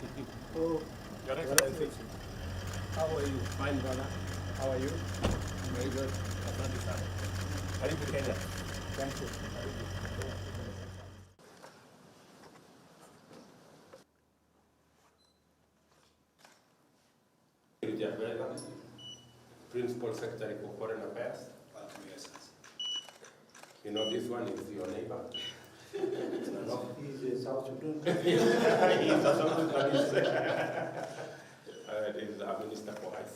Oh, Your Your Excellency. Excellency. How are you? Fine, brother. How are you? Very good. Asante sana. Karibu Kenya. Thank you. Jabela, Principal Secretary for Foreign Affairs. You know, this one is your neighbor. No, he's a South Sudan. He's a South Sudanese. This is our Minister for Hajj.